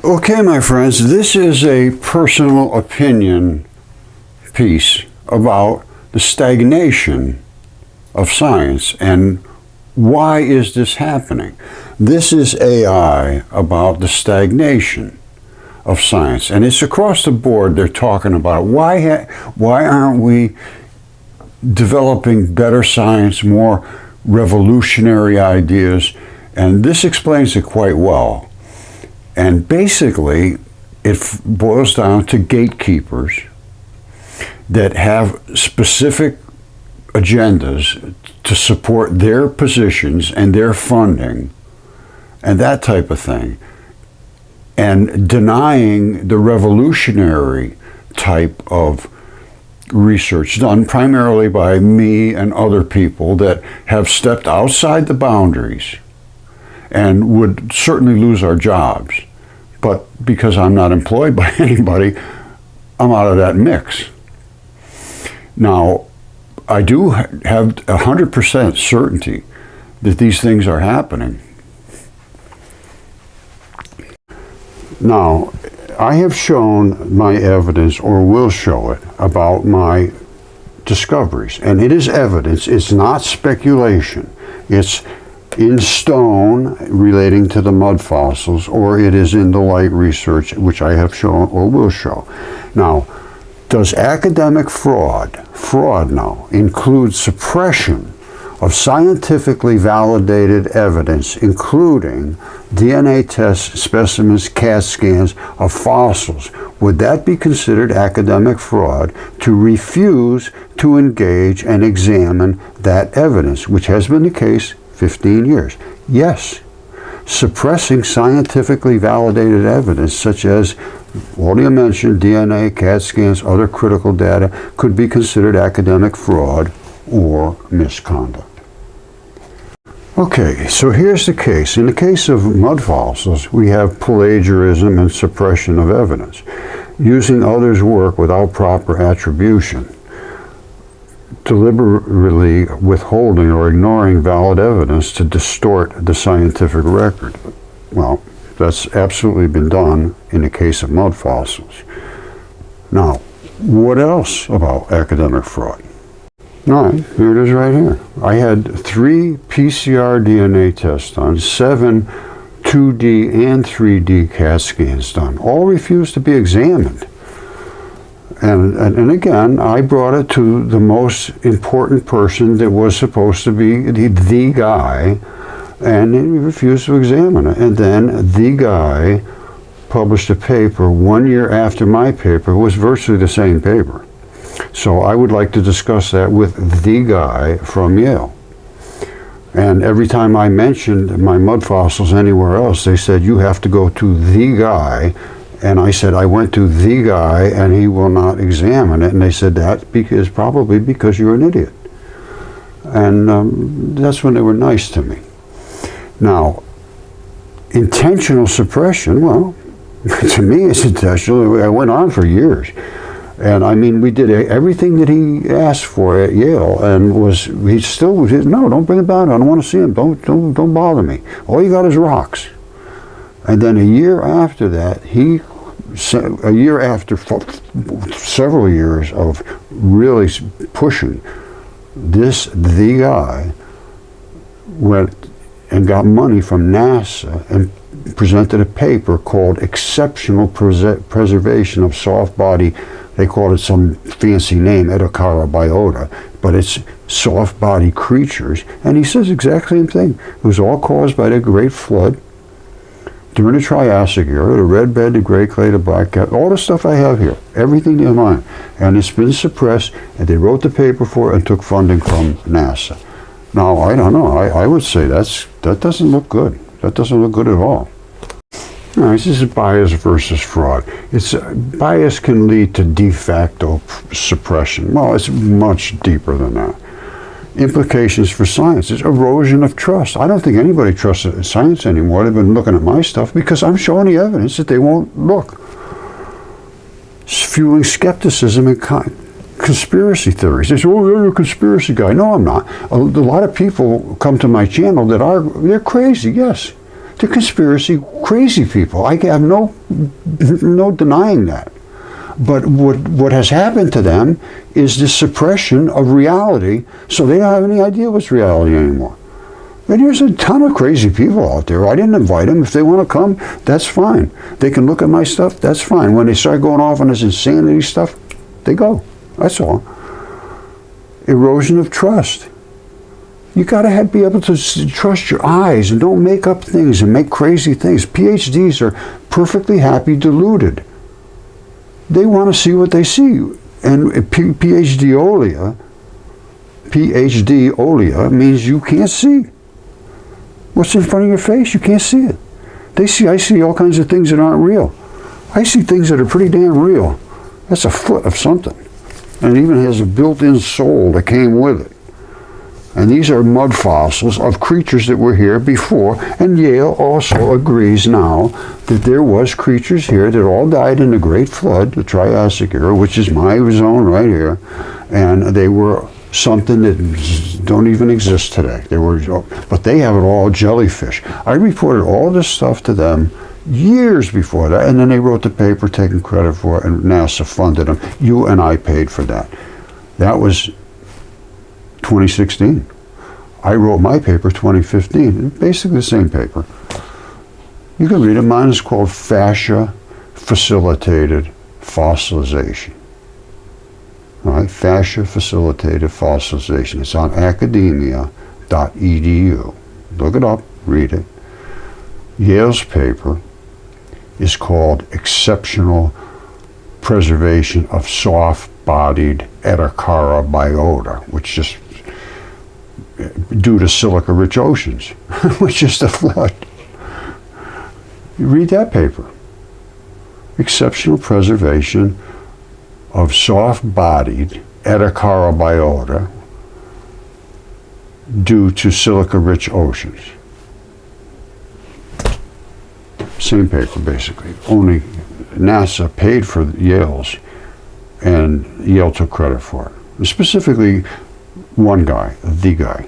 Okay, my friends, this is a personal opinion piece about the stagnation of science and why is this happening. This is AI about the stagnation of science, and it's across the board. They're talking about why aren't we developing better science, more revolutionary ideas, and this explains it quite well. And basically, it boils down to gatekeepers that have specific agendas to support their positions and their funding and that type of thing, and denying the revolutionary type of research done primarily by me and other people that have stepped outside the boundaries and would certainly lose our jobs. But because I'm not employed by anybody, I'm out of that mix. Now, I do have 100% certainty that these things are happening. Now, I have shown my evidence, or will show it, about my discoveries. And it is evidence, it's not speculation. It's in stone relating to the mud fossils, or it is in the light research, which I have shown or will show. Now, does academic fraud now include suppression of scientifically validated evidence, including DNA tests, specimens, CAT scans of fossils? Would that be considered academic fraud to refuse to engage and examine that evidence, which has been the case 15 years? Yes. Suppressing scientifically validated evidence, such as what you mentioned, DNA, CAT scans, other critical data, could be considered academic fraud or misconduct. Okay, so here's the case. In the case of mud fossils, we have plagiarism and suppression of evidence, using others' work without proper attribution, deliberately withholding or ignoring valid evidence to distort the scientific record. Well, that's absolutely been done in the case of mud fossils. Now, what else about academic fraud? All right, here it is right here. I had 3 PCR DNA tests done, 7 2D and 3D CAT scans done. All refused to be examined. And again, I brought it to the most important person that was supposed to be the guy, and he refused to examine it. And then the guy published a paper 1 year after my paper. It was virtually the same paper. So I would like to discuss that with the guy from Yale. And every time I mentioned my mud fossils anywhere else, they said, you have to go to the guy. And I said, I went to the guy and he will not examine it. And they said, that is probably because you're an idiot. And that's when they were nice to me. Now, intentional suppression, well, to me it's intentional. I went on for years. And I mean, we did everything that he asked for at Yale, and he still was, no, don't bring him down. I don't want to see him. Don't bother me. All you got is rocks. And then a year after that, several years of really pushing, the guy went and got money from NASA and presented a paper called Exceptional Preservation of Soft Body. They called it some fancy name, Edakara biota, but it's soft body creatures. And he says exactly the same thing. It was all caused by the Great Flood during the Triassic era, the red bed, the gray clay, the black cat, all the stuff I have here, everything in mine. And it's been suppressed, and they wrote the paper for it and took funding from NASA. Now, I don't know. I would say that doesn't look good. That doesn't look good at all. All right, this is bias versus fraud. Bias can lead to de facto suppression. Well, it's much deeper than that. Implications for science. It's erosion of trust. I don't think anybody trusts science anymore. They've been looking at my stuff because I'm showing the evidence that they won't look. It's fueling skepticism and conspiracy theories. They say, oh, you're a conspiracy guy. No, I'm not. A lot of people come to my channel that they're crazy, yes. They're conspiracy crazy people. I have no denying that. But what has happened to them is the suppression of reality, so they don't have any idea what's reality anymore. And there's a ton of crazy people out there. I didn't invite them. If they want to come, that's fine. They can look at my stuff, that's fine. When they start going off on this insanity stuff, they go. That's all. Erosion of trust. You got to be able to trust your eyes and don't make up things and make crazy things. PhDs are perfectly happy deluded. They want to see what they see. And PhD-olia means you can't see. What's in front of your face? You can't see it. I see all kinds of things that aren't real. I see things that are pretty damn real. That's a foot of something. And it even has a built-in soul that came with it. And these are mud fossils of creatures that were here before. And Yale also agrees now that there was creatures here that all died in the Great Flood, the Triassic era, which is my zone right here. And they were something that don't even exist today. But they have it all jellyfish. I reported all this stuff to them years before that, and then they wrote the paper taking credit for it, and NASA funded them. You and I paid for that. That was 2016. I wrote my paper 2015, basically the same paper. You can read it. Mine is called Fascia-Facilitated Fossilization. All right, Fascia-Facilitated Fossilization. It's on academia.edu. Look it up, read it. Yale's paper is called Exceptional Preservation of Soft-Bodied Ediacara biota, which just due to silica-rich oceans, which is the flood. You read that paper. Exceptional Preservation of Soft-Bodied Ediacara biota due to silica-rich oceans. Same paper, basically. Only NASA paid for Yale's, and Yale took credit for it. Specifically, one guy, the guy.